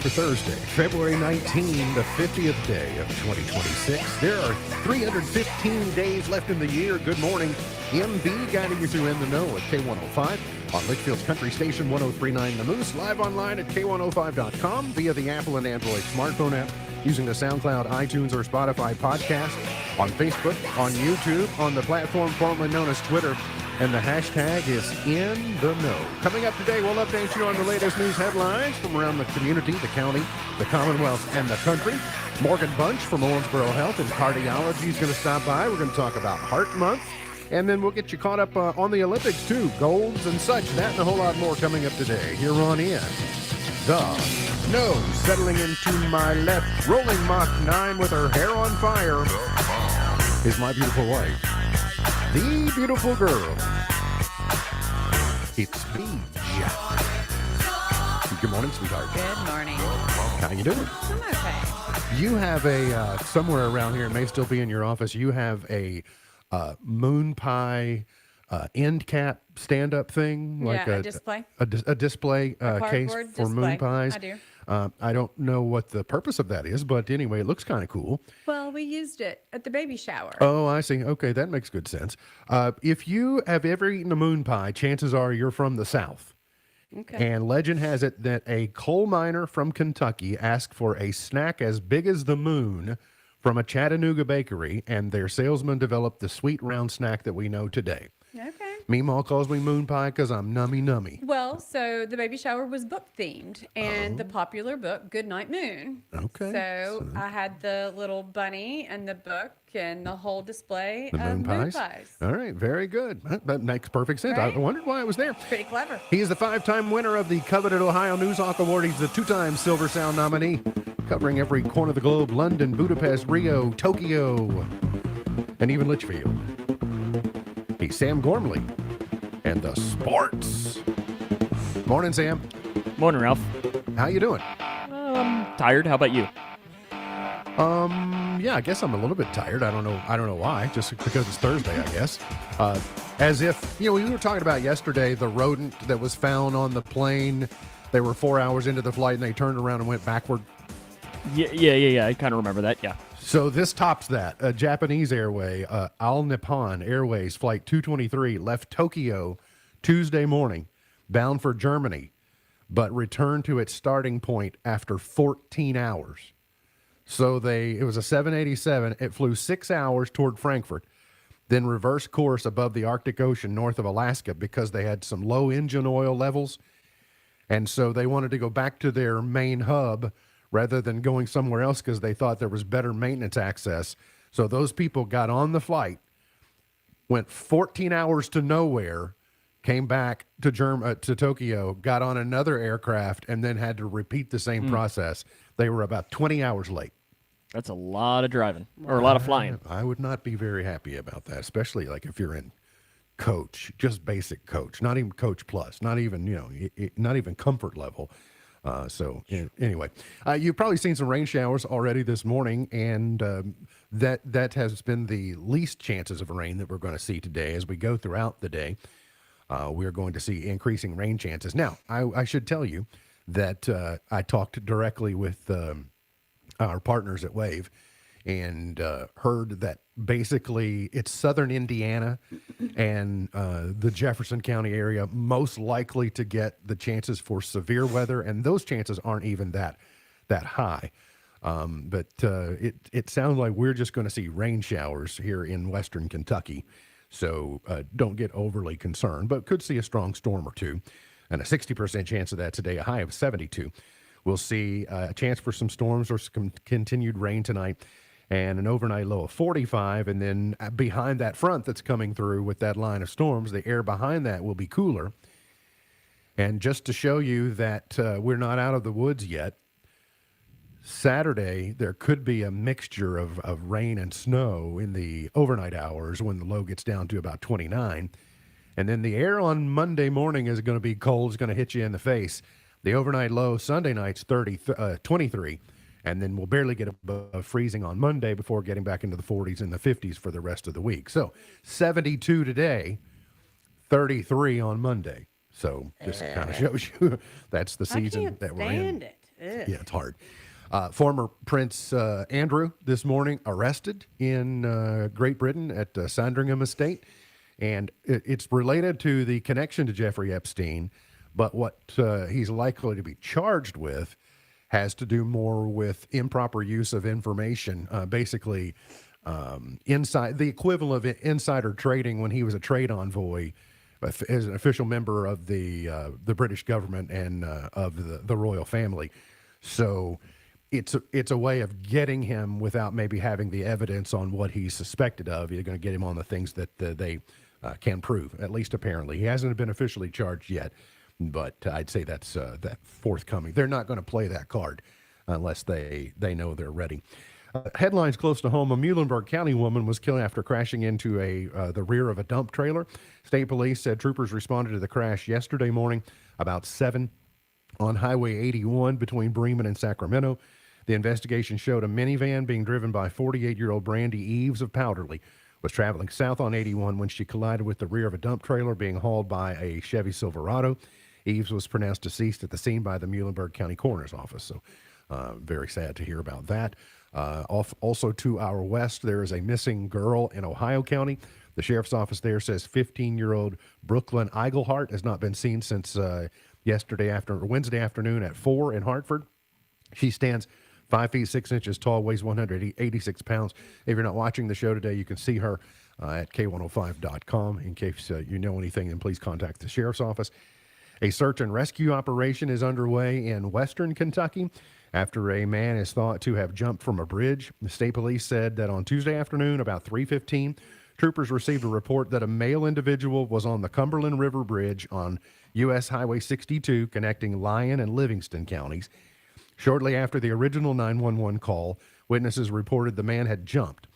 for Thursday, February 19, the 50th day of 2026. There are 315 days left in the year. Good morning. MB guiding you through In the Know at K105 on Litchfield's Country Station 1039 The Moose, live online at K105.com via the Apple and Android smartphone app, using the SoundCloud, iTunes, or Spotify podcast, on Facebook, on YouTube, on the platform formerly known as Twitter, and the hashtag is In the Know. Coming up today, we'll update you on the latest news headlines from around the community, the county, the Commonwealth, and the country. Morgan Bunch from Owensboro Health and Cardiology is going to stop by. We're going to talk about Heart Month, and then we'll get you caught up on the Olympics, too. Golds and such. That and a whole lot more coming up today here on In the Know. Settling into my left, rolling Mach 9 with her hair on fire, is my beautiful wife, the beautiful girl. It's Beej. Good morning, sweetheart. Good morning. How you doing? I'm okay. You have a, somewhere around here, it may still be in your office, you have a moon pie end cap stand-up thing. Like a display. A display case for display. moon pies. I do. I don't know what the purpose of that is, but anyway, it looks kind of cool. Well, we used it at the baby shower. Oh, I see. Okay, that makes good sense. If you have ever eaten a moon pie, chances are you're from the South. Okay. And legend has it that a coal miner from Kentucky asked for a snack as big as the moon from a Chattanooga bakery, and their salesman developed the sweet round snack that we know today. Okay. Meemaw calls me moon pie because I'm nummy. Well, so the baby shower was book themed, and the popular book, Goodnight Moon. Okay. So I had the little bunny and the book and the whole display The of moon pies. All right, very good. That makes perfect sense. Right? I wondered why it was there. Pretty clever. He is the 5-time winner of the coveted Ohio Newshawk Award. He's the 2-time Silver Sound nominee, covering every corner of the globe: London, Budapest, Rio, Tokyo, and even Litchfield. He's Sam Gormley and the sports. Morning, Sam. Morning, Ralph. How you doing? Tired. How about you? Yeah, I guess I'm a little bit tired. I don't know why. Just because it's Thursday, I guess. As if, we were talking about yesterday the rodent that was found on the plane. They were 4 hours into the flight and they turned around and went backward. Yeah. I kind of remember that. Yeah. So this tops that. A Japanese airway, All Nippon Airways Flight 223 left Tokyo Tuesday morning, bound for Germany, but returned to its starting point after 14 hours. So it was a 787. It flew 6 hours toward Frankfurt, then reversed course above the Arctic Ocean north of Alaska because they had some low engine oil levels. And so they wanted to go back to their main hub rather than going somewhere else because they thought there was better maintenance access. So those people got on the flight, went 14 hours to nowhere, came back to Tokyo, got on another aircraft, and then had to repeat the same process. They were about 20 hours late. That's a lot of driving or a lot of flying. I would not be very happy about that, especially like if you're in coach, just basic coach, not even coach plus, not even, not even comfort level. Anyway, you've probably seen some rain showers already this morning, and that has been the least chances of rain that we're going to see today. As we go throughout the day, we're going to see increasing rain chances. Now, I should tell you that I talked directly with our partners at WAVE and heard that basically it's southern Indiana and the Jefferson County area most likely to get the chances for severe weather, and those chances aren't even that high. But it sounds like we're just going to see rain showers here in western Kentucky, so don't get overly concerned, but could see a strong storm or two, and a 60% chance of that today, a high of 72. We'll see a chance for some storms or some continued rain tonight, and an overnight low of 45. And then behind that front that's coming through with that line of storms, the air behind that will be cooler. And just to show you that we're not out of the woods yet, Saturday there could be a mixture of rain and snow in the overnight hours when the low gets down to about 29. And then the air on Monday morning is going to be cold. It's going to hit you in the face. The overnight low Sunday night's 23, and then we'll barely get above freezing on Monday before getting back into the 40s and the 50s for the rest of the week. So 72 today, 33 on Monday. So just kind of shows you that's the season that we're in. Yeah, it's hard. Former Prince Andrew this morning arrested in Great Britain at Sandringham Estate. And it's related to the connection to Jeffrey Epstein, but what he's likely to be charged with has to do more with improper use of information, basically inside the equivalent of insider trading when he was a trade envoy as an official member of the British government and of the royal family. So it's a way of getting him without maybe having the evidence on what he's suspected of. You're going to get him on the things that they can prove, at least apparently. He hasn't been officially charged yet, but I'd say that's that forthcoming. They're not going to play that card unless they know they're ready. Headlines close to home: a Muhlenberg County woman was killed after crashing into the rear of a dump trailer. State police said troopers responded to the crash yesterday morning about 7 on Highway 81 between Bremen and Sacramento. The investigation showed a minivan being driven by 48-year-old Brandy Eves of Powderly was traveling south on 81 when she collided with the rear of a dump trailer being hauled by a Chevy Silverado. Eves was pronounced deceased at the scene by the Muhlenberg County Coroner's Office. So very sad to hear about that. Also to our west, there is a missing girl in Ohio County. The sheriff's office there says 15-year-old Brooklyn Eigelhart has not been seen since Wednesday afternoon at 4 in Hartford. She stands 5 feet 6 inches tall, weighs 186 pounds. If you're not watching the show today, you can see her at K105.com. In case you know anything, then please contact the sheriff's office. A search and rescue operation is underway in western Kentucky after a man is thought to have jumped from a bridge. The state police said that on Tuesday afternoon, about 3:15, troopers received a report that a male individual was on the Cumberland River Bridge on U.S. Highway 62 connecting Lyon and Livingston counties. Shortly after the original 911 call, witnesses reported the man had jumped.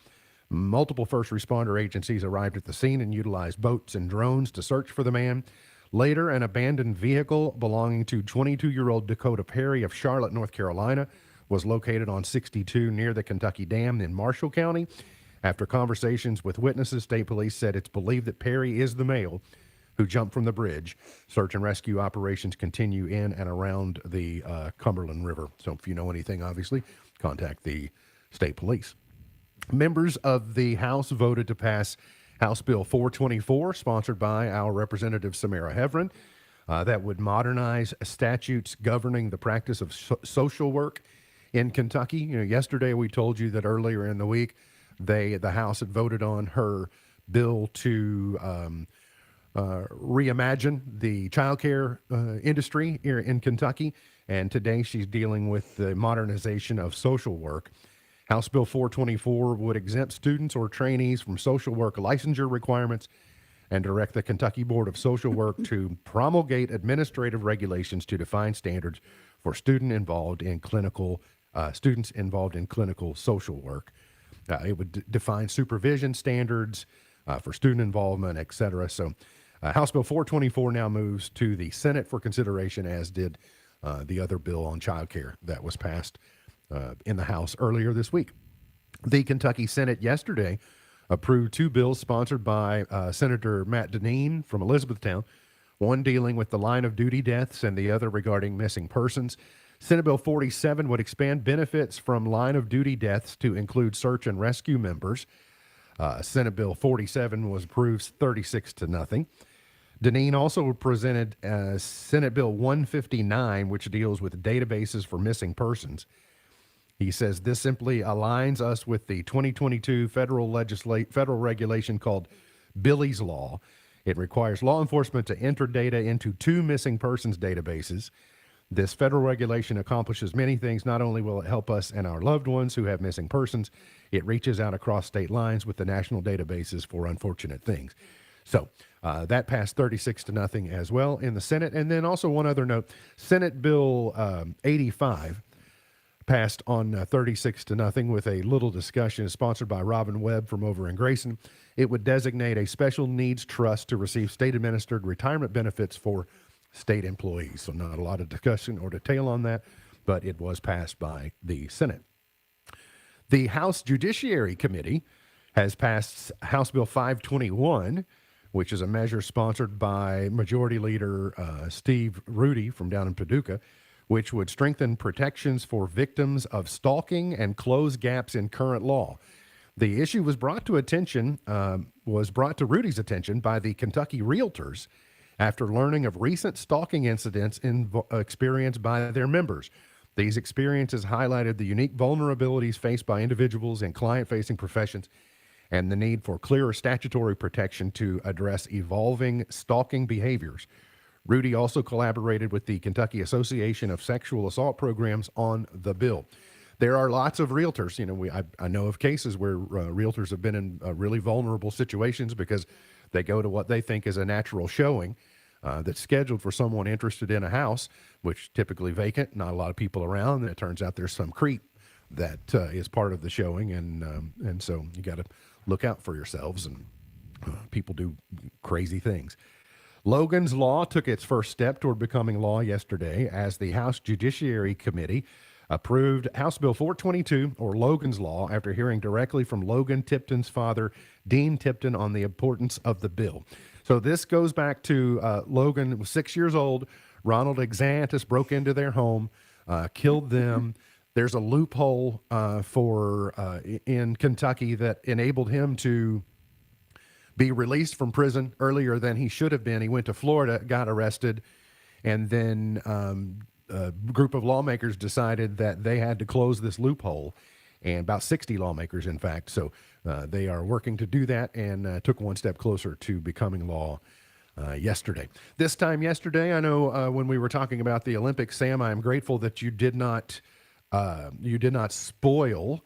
Multiple first responder agencies arrived at the scene and utilized boats and drones to search for the man. Later, an abandoned vehicle belonging to 22-year-old Dakota Perry of Charlotte, North Carolina, was located on 62 near the Kentucky Dam in Marshall County. After conversations with witnesses, state police said it's believed that Perry is the male who jumped from the bridge. Search and rescue operations continue in and around the Cumberland River. So if you know anything, obviously, contact the state police. Members of the House voted to pass House Bill 424, sponsored by our Representative Samara Heavrin, that would modernize statutes governing the practice of social work in Kentucky. Yesterday we told you that earlier in the week, the House had voted on her bill to reimagine the child care industry here in Kentucky, and today she's dealing with the modernization of social work. House Bill 424 would exempt students or trainees from social work licensure requirements and direct the Kentucky Board of Social Work to promulgate administrative regulations to define standards for students involved in clinical social work. It would define supervision standards for student involvement, et cetera. So House Bill 424 now moves to the Senate for consideration, as did the other bill on child care that was passed in the House earlier this week. The Kentucky Senate yesterday approved 2 bills sponsored by Senator Matt Dineen from Elizabethtown, one dealing with the line of duty deaths and the other regarding missing persons. Senate Bill 47 would expand benefits from line of duty deaths to include search and rescue members. Senate Bill 47 was approved 36-0. Dineen also presented Senate Bill 159, which deals with databases for missing persons. He says this simply aligns us with the 2022 federal regulation called Billy's Law. It requires law enforcement to enter data into 2 missing persons databases. This federal regulation accomplishes many things. Not only will it help us and our loved ones who have missing persons, it reaches out across state lines with the national databases for unfortunate things. So that passed 36-0 as well in the Senate. And then also one other note, Senate Bill 85 passed on 36-0 with a little discussion, sponsored by Robin Webb from over in Grayson. It would designate a special needs trust to receive state-administered retirement benefits for state employees. So not a lot of discussion or detail on that, but it was passed by the Senate. The House Judiciary Committee has passed House Bill 521, which is a measure sponsored by Majority Leader Steve Rudy from down in Paducah, which would strengthen protections for victims of stalking and close gaps in current law. The issue was brought to Rudy's attention by the Kentucky Realtors after learning of recent stalking incidents experienced by their members. These experiences highlighted the unique vulnerabilities faced by individuals in client-facing professions and the need for clearer statutory protection to address evolving stalking behaviors. Rudy also collaborated with the Kentucky Association of Sexual Assault Programs on the bill. There are lots of realtors. I know of cases where realtors have been in really vulnerable situations because they go to what they think is a natural showing that's scheduled for someone interested in a house, which typically vacant, not a lot of people around. And it turns out there's some creep that is part of the showing, and so you got to look out for yourselves. And people do crazy things. Logan's Law took its first step toward becoming law yesterday as the House Judiciary Committee approved House Bill 422, or Logan's Law, after hearing directly from Logan Tipton's father, Dean Tipton, on the importance of the bill. So this goes back to Logan was 6 years old. Ronald Exantis broke into their home, killed them. There's a loophole in Kentucky that enabled him to be released from prison earlier than he should have been. He went to Florida, got arrested, and then a group of lawmakers decided that they had to close this loophole, and about 60 lawmakers, in fact. So they are working to do that and took one step closer to becoming law yesterday. This time yesterday, I know when we were talking about the Olympics, Sam, I am grateful that you did not spoil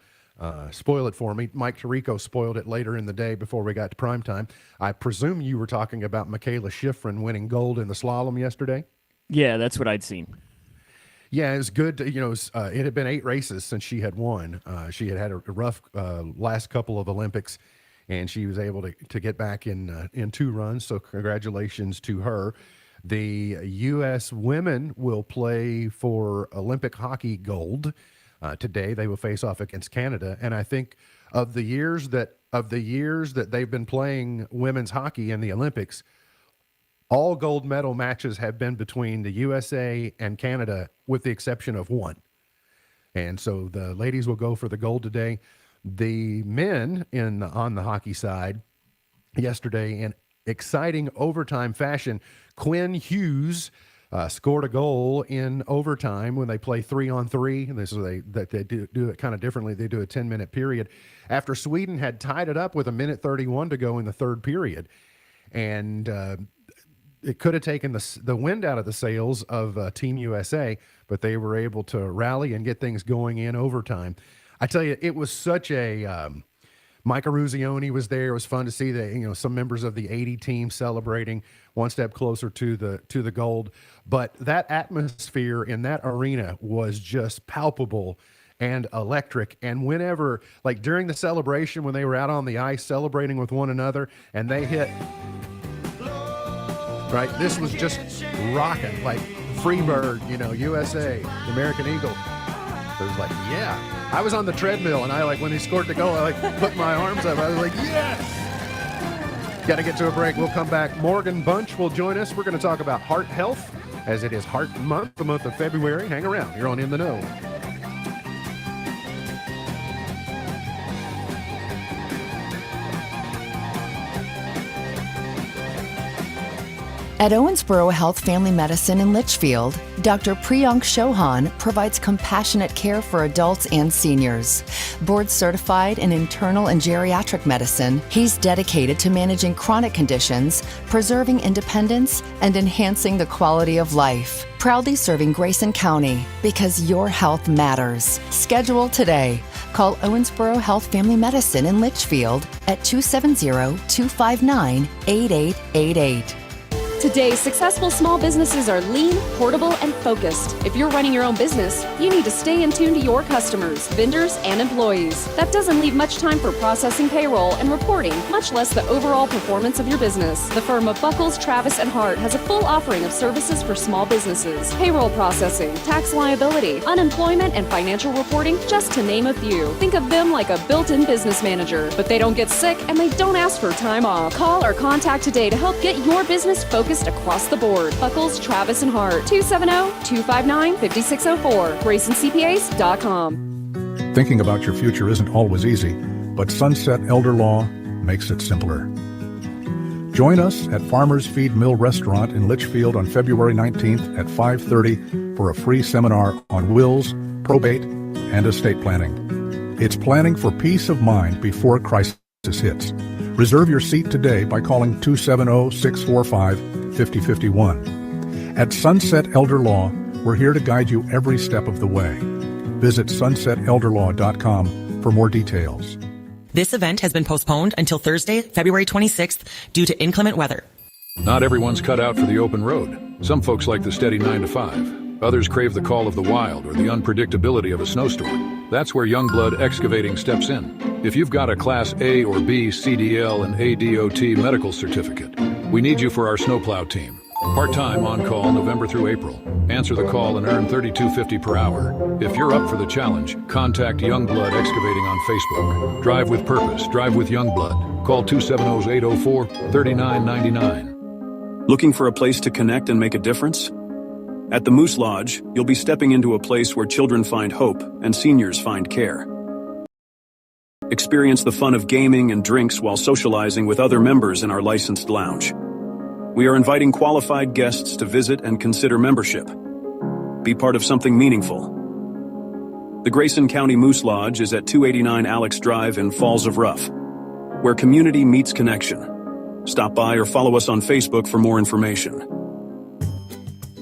it for me. Mike Tirico spoiled it later in the day before we got to prime time. I presume you were talking about Michaela Schifrin winning gold in the slalom yesterday? Yeah, that's what I'd seen. Yeah, it was good. It had been 8 races since she had won. She had a rough last couple of Olympics, and she was able to get back in 2 runs. So congratulations to her. The U.S. women will play for Olympic hockey gold today. They will face off against Canada, and I think of the years that they've been playing women's hockey in the Olympics, all gold medal matches have been between the USA and Canada, with the exception of one. And so the ladies will go for the gold today. The men on the hockey side yesterday, in exciting overtime fashion, Quinn Hughes scored a goal in overtime when they play 3-on-3. And they do it kind of differently. They do a 10-minute period after Sweden had tied it up with 1:31 to go in the third period. And it could have taken the wind out of the sails of Team USA, but they were able to rally and get things going in overtime. I tell you, it was such a Micah Ruzioni was there. It was fun to see some members of the 80 team celebrating one step closer to the gold. But that atmosphere in that arena was just palpable and electric. And whenever, like during the celebration, when they were out on the ice celebrating with one another, and they hit. Right, this was just rocking, like Freebird, USA, American Eagle. It was like, yeah. I was on the treadmill, and when he scored the goal, I put my arms up. I was like, yes! Got to get to a break. We'll come back. Morgan Bunch will join us. We're going to talk about heart health, as it is Heart Month, the month of February. Hang around. You're on In the Know. At Owensboro Health Family Medicine in Litchfield, Dr. Priyank Chauhan provides compassionate care for adults and seniors. Board certified in internal and geriatric medicine, he's dedicated to managing chronic conditions, preserving independence, and enhancing the quality of life. Proudly serving Grayson County, because your health matters. Schedule today. Call Owensboro Health Family Medicine in Litchfield at 270-259-8888. Today, successful small businesses are lean, portable, and focused. If you're running your own business, you need to stay in tune to your customers, vendors, and employees. That doesn't leave much time for processing payroll and reporting, much less the overall performance of your business. The firm of Buckles, Travis, and Hart has a full offering of services for small businesses. Payroll processing, tax liability, unemployment, and financial reporting, just to name a few. Think of them like a built-in business manager, but they don't get sick and they don't ask for time off. Call or contact today to help get your business focused focused across the board. Buckles, Travis, and Hart. 270-259-5604. GraysonCPAs.com. Thinking about your future isn't always easy, but Sunset Elder Law makes it simpler. Join us at Farmers Feed Mill Restaurant in Litchfield on February 19th at 5:30 for a free seminar on wills, probate, and estate planning. It's planning for peace of mind before crisis hits. Reserve your seat today by calling 270-645-5051. At Sunset Elder Law, we're here to guide you every step of the way. Visit sunsetelderlaw.com for more details. This event has been postponed until Thursday, February 26th due to inclement weather. Not everyone's cut out for the open road. Some folks like the steady 9 to 5. Others crave the call of the wild or the unpredictability of a snowstorm. That's where Youngblood Excavating steps in. If you've got a Class A or B CDL and ADOT medical certificate, we need you for our snowplow team. Part-time on-call November through April. Answer the call and earn $32.50 per hour. If you're up for the challenge, contact Youngblood Excavating on Facebook. Drive with purpose. Drive with Youngblood. Call 270-804-3999. Looking for a place to connect and make a difference? At the Moose Lodge, you'll be stepping into a place where children find hope and seniors find care. Experience the fun of gaming and drinks while socializing with other members in our licensed lounge. We are inviting qualified guests to visit and consider membership. Be part of something meaningful. The Grayson County Moose Lodge is at 289 Alex Drive in Falls of Rough, where community meets connection. Stop by or follow us on Facebook for more information.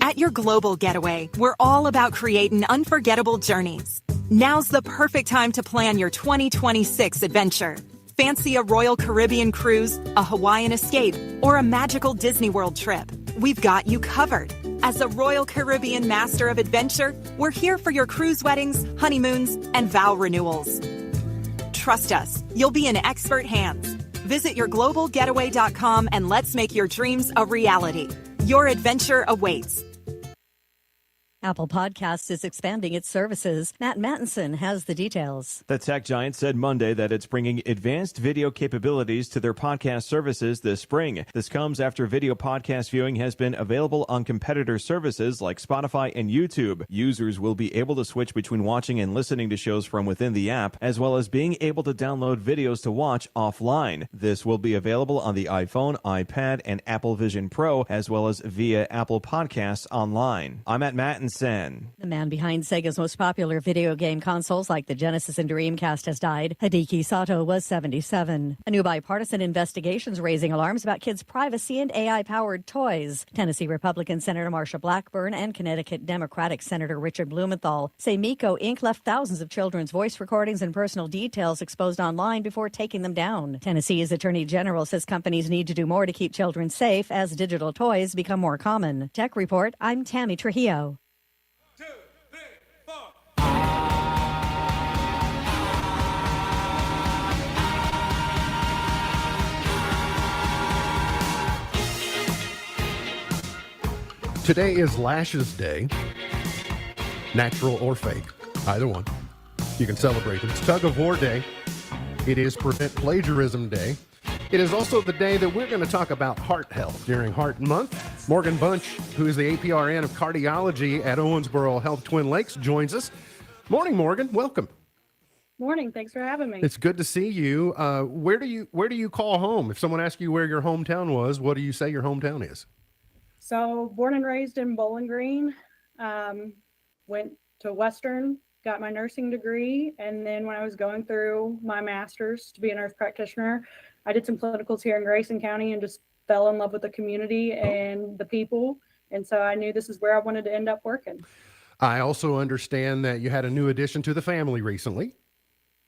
At your global getaway, we're all about creating unforgettable journeys. Now's the perfect time to plan your 2026 adventure. Fancy a Royal Caribbean cruise, a Hawaiian escape, or a magical Disney World trip? We've got you covered. As a Royal Caribbean Master of Adventure, we're here for your cruise weddings, honeymoons, and vow renewals. Trust us, you'll be in expert hands. Visit yourglobalgetaway.com and let's make your dreams a reality. Your adventure awaits. Apple Podcasts is expanding its services. Matt Mattinson has the details. The tech giant said Monday that it's bringing advanced video capabilities to their podcast services this spring. This comes after video podcast viewing has been available on competitor services like Spotify and YouTube. Users will be able to switch between watching and listening to shows from within the app, as well as being able to download videos to watch offline. This will be available on the iPhone, iPad, and Apple Vision Pro, as well as via Apple Podcasts online. I'm at Mattinson. The man behind Sega's most popular video game consoles like the Genesis and Dreamcast has died. Hideki Sato was 77. A new bipartisan investigation is raising alarms about kids' privacy and AI-powered toys. Tennessee Republican Senator Marsha Blackburn and Connecticut Democratic Senator Richard Blumenthal say Miko Inc. left thousands of children's voice recordings and personal details exposed online before taking them down. Tennessee's Attorney General says companies need to do more to keep children safe as digital toys become more common. Tech Report, I'm Tammy Trujillo. Today is Lashes Day, natural or fake, either one. You can celebrate it. It's Tug of War Day. It is Prevent Plagiarism Day. It is also the day that we're going to talk about heart health during Heart Month. Morgan Bunch, who is the APRN of Cardiology at Owensboro Health Twin Lakes, joins us. Morning, Morgan. Welcome. Morning. Thanks for having me. It's good to see you. Where do you call home? If someone asks you where your hometown was, what do you say your hometown is? So born and raised in Bowling Green, went to Western, got my nursing degree. And then when I was going through my master's to be a nurse practitioner, I did some clinicals here in Grayson County and just fell in love with the community and the people. And so I knew this is where I wanted to end up working. I also understand that you had a new addition to the family recently.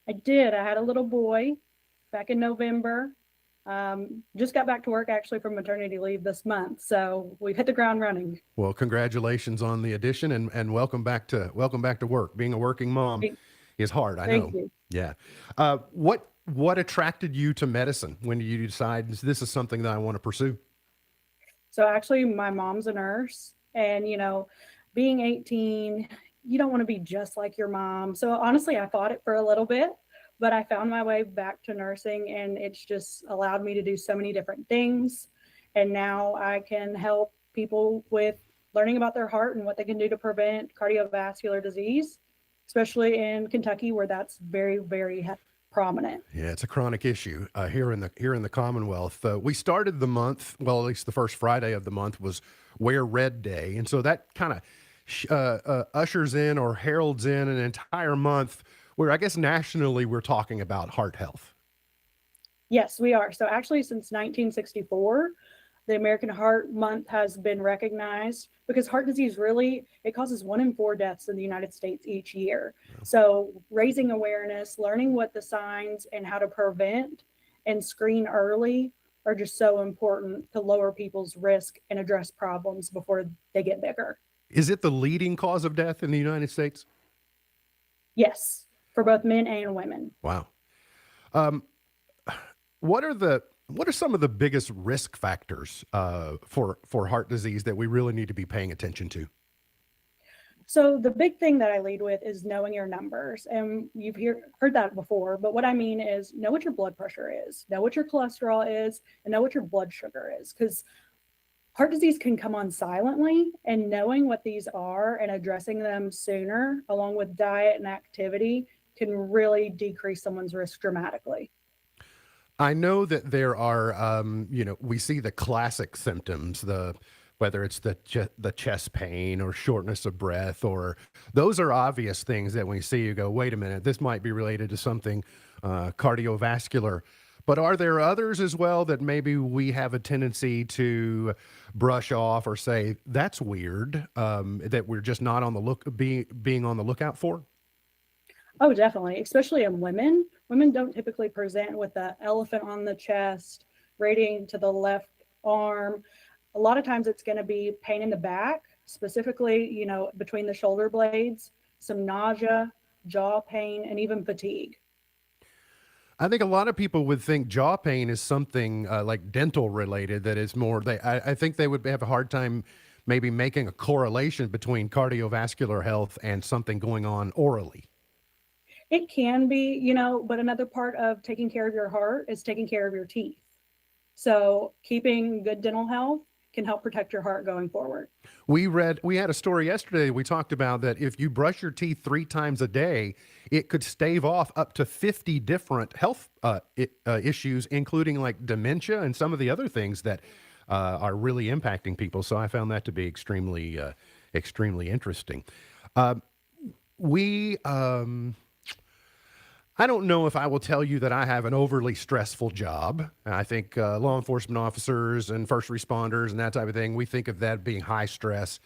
I did. I had a little boy back in November. Just got back to work actually from maternity leave this month. So we've hit the ground running. Well, congratulations on the addition and welcome back to work. Being a working mom is hard. I know. Thank you. Yeah. What attracted you to medicine when you decide this is something that I want to pursue? So actually my mom's a nurse, and being 18, you don't want to be just like your mom. So honestly, I fought it for a little bit, but I found my way back to nursing, and it's just allowed me to do so many different things. And now I can help people with learning about their heart and what they can do to prevent cardiovascular disease, especially in Kentucky, where that's very, very prominent. Yeah, it's a chronic issue here in the Commonwealth. We started the month, well, at least the first Friday of the month was Wear Red Day, and so that kind of ushers in or heralds in an entire month where I guess nationally we're talking about heart health. Yes, we are. So actually, since 1964, the American Heart Month has been recognized because heart disease really, it causes 1 in 4 deaths in the United States each year. So raising awareness, learning what the signs and how to prevent and screen early are just so important to lower people's risk and address problems before they get bigger. Is it the leading cause of death in the United States? Yes, for both men and women. Wow. What are some of the biggest risk factors for heart disease that we really need to be paying attention to? So the big thing that I lead with is knowing your numbers. And you've heard that before, but what I mean is know what your blood pressure is, know what your cholesterol is, and know what your blood sugar is. Because heart disease can come on silently, and knowing what these are and addressing them sooner, along with diet and activity, can really decrease someone's risk dramatically. I know that there are, we see the classic symptoms, whether it's the chest pain or shortness of breath, or those are obvious things that when you see, you go, wait a minute, this might be related to something cardiovascular. But are there others as well that maybe we have a tendency to brush off or say, that's weird, that we're just not on the being on the lookout for? Oh, definitely. Especially in women. Women don't typically present with the elephant on the chest, radiating to the left arm. A lot of times it's going to be pain in the back, specifically, between the shoulder blades, some nausea, jaw pain, and even fatigue. I think a lot of people would think jaw pain is something like dental related, that is more, I think they would have a hard time maybe making a correlation between cardiovascular health and something going on orally. It can be, but another part of taking care of your heart is taking care of your teeth. So keeping good dental health can help protect your heart going forward. We had a story yesterday. We talked about that if you brush your teeth 3 times a day, it could stave off up to 50 different health issues, including like dementia and some of the other things that are really impacting people. So I found that to be extremely interesting. I don't know if I will tell you that I have an overly stressful job. I think law enforcement officers and first responders and that type of thing, we think of that being high stress.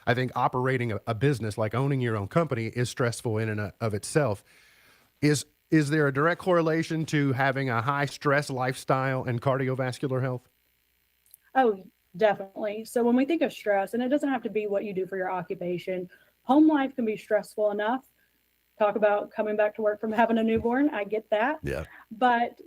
I think operating a business, like owning your own company, is stressful in and of itself. Is there a direct correlation to having a high stress lifestyle and cardiovascular health? Oh, definitely. So when we think of stress, and it doesn't have to be what you do for your occupation, home life can be stressful enough. Talk about coming back to work from having a newborn. I get that. Yeah. But,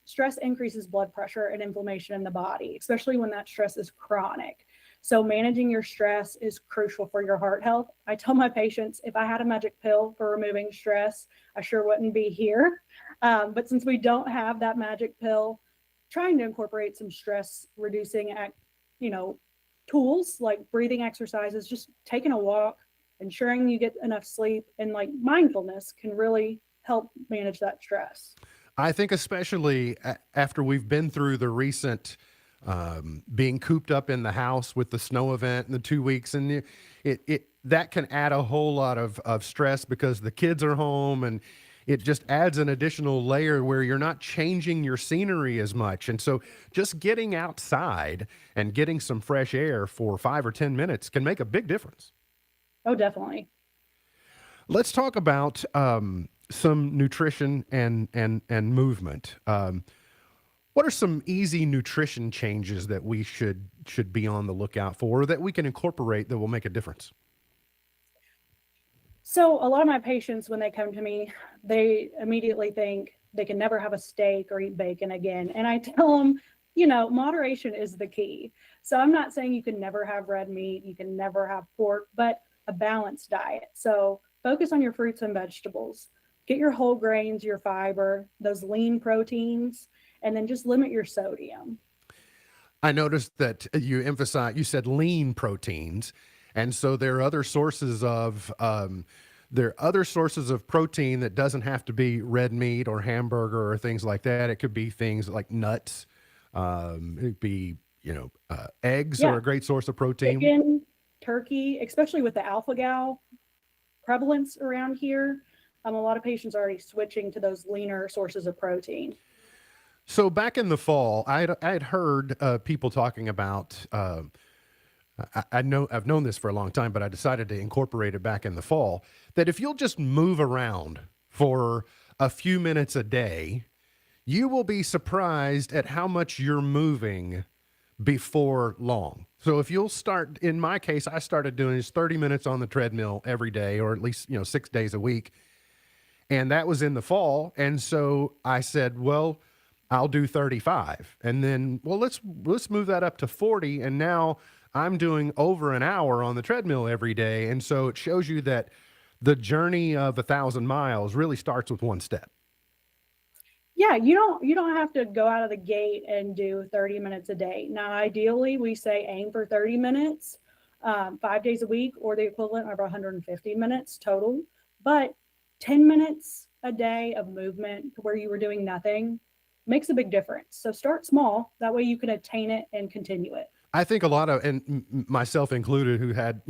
stress increases blood pressure and inflammation in the body, especially when that stress is chronic. So managing your stress is crucial for your heart health. I tell my patients, if I had a magic pill for removing stress, I sure wouldn't be here. But since we don't have that magic pill, trying to incorporate some stress reducing, tools like breathing exercises, just taking a walk, ensuring you get enough sleep, and like mindfulness can really help manage that stress. I think especially after we've been through the recent being cooped up in the house with the snow event and the 2 weeks, and that can add a whole lot of stress because the kids are home, and it just adds an additional layer where you're not changing your scenery as much. And so just getting outside and getting some fresh air for 5 or 10 minutes can make a big difference. Oh, definitely. Let's talk about some nutrition and movement. What are some easy nutrition changes that we should be on the lookout for, or that we can incorporate that will make a difference? So a lot of my patients, when they come to me, they immediately think they can never have a steak or eat bacon again. And I tell them, moderation is the key. So I'm not saying you can never have red meat, you can never have pork, but a balanced diet. So focus on your fruits and vegetables, get your whole grains, your fiber, those lean proteins, and then just limit your sodium. I noticed that you said lean proteins, and so there are other sources of protein that doesn't have to be red meat or hamburger or things like that. It could be things like nuts. It could be eggs are a great source of protein. Chicken, turkey, especially with the alpha-gal prevalence around here. A lot of patients are already switching to those leaner sources of protein. So back in the fall, I had heard people talking about. I've known this for a long time, but I decided to incorporate it back in the fall. That if you'll just move around for a few minutes a day, you will be surprised at how much you're moving before long. So if you'll start, in my case, I started doing just 30 minutes on the treadmill every day, or at least 6 days a week, and that was in the fall. And so I said, well, I'll do 35, and then, well, let's move that up to 40. And now I'm doing over an hour on the treadmill every day. And so it shows you that the journey of 1,000 miles really starts with one step. Yeah, you don't have to go out of the gate and do 30 minutes a day. Now, ideally, we say aim for 30 minutes, 5 days a week, or the equivalent of 150 minutes total. But 10 minutes a day of movement where you were doing nothing makes a big difference. So start small. That way you can attain it and continue it. I think a lot of, and myself included, who had,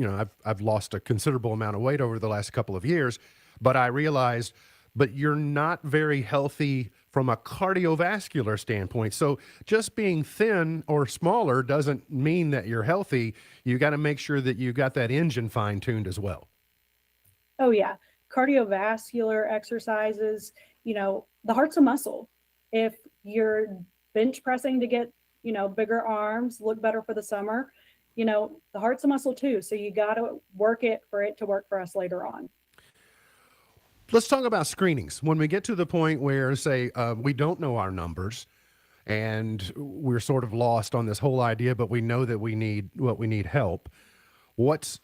I've lost a considerable amount of weight over the last couple of years, but I realized, but you're not very healthy from a cardiovascular standpoint. So just being thin or smaller doesn't mean that you're healthy. You got to make sure that you got that engine fine-tuned as well. Oh yeah. Cardiovascular exercises, the heart's a muscle. If you're bench pressing to get, bigger arms, look better for the summer, the heart's a muscle too. So you got to work it for it to work for us later on. Let's talk about screenings. When we get to the point where, say, we don't know our numbers and we're sort of lost on this whole idea, but we know that we need help. What's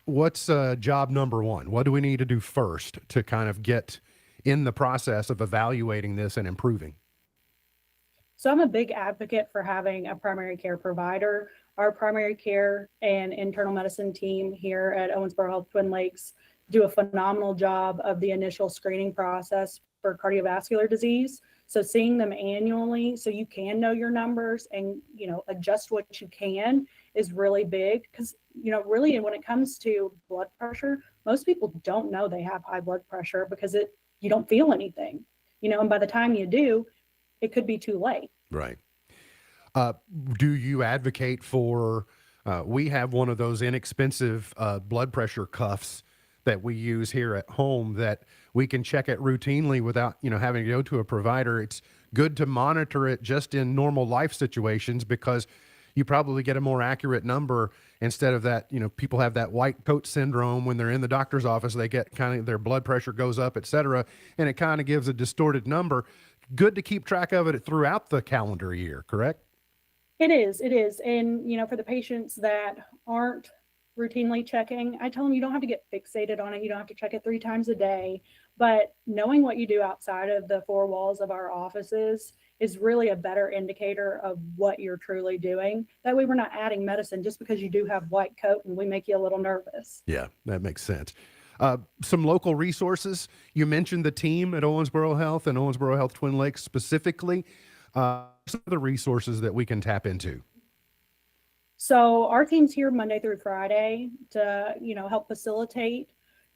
job number one? What do we need to do first to kind of get in the process of evaluating this and improving? So I'm a big advocate for having a primary care provider. Our primary care and internal medicine team here at Owensboro Health Twin Lakes do a phenomenal job of the initial screening process for cardiovascular disease. So seeing them annually so you can know your numbers and, adjust what you can is really big because, really when it comes to blood pressure, most people don't know they have high blood pressure because you don't feel anything, and by the time you do, it could be too late. Right. Do you advocate for, we have one of those inexpensive blood pressure cuffs that we use here at home that we can check it routinely without, having to go to a provider. It's good to monitor it just in normal life situations because you probably get a more accurate number instead of that, people have that white coat syndrome when they're in the doctor's office, they get kind of their blood pressure goes up, et cetera, and it kind of gives a distorted number. Good to keep track of it throughout the calendar year, correct? It is. And, for the patients that aren't routinely checking, I tell them you don't have to get fixated on it. You don't have to check it 3 times a day, but knowing what you do outside of the 4 walls of our offices is really a better indicator of what you're truly doing. That way we're not adding medicine just because you do have white coat and we make you a little nervous. Yeah, that makes sense. Some local resources. You mentioned the team at Owensboro Health and Owensboro Health Twin Lakes specifically. Some of the resources that we can tap into. So our team's here Monday through Friday to, help facilitate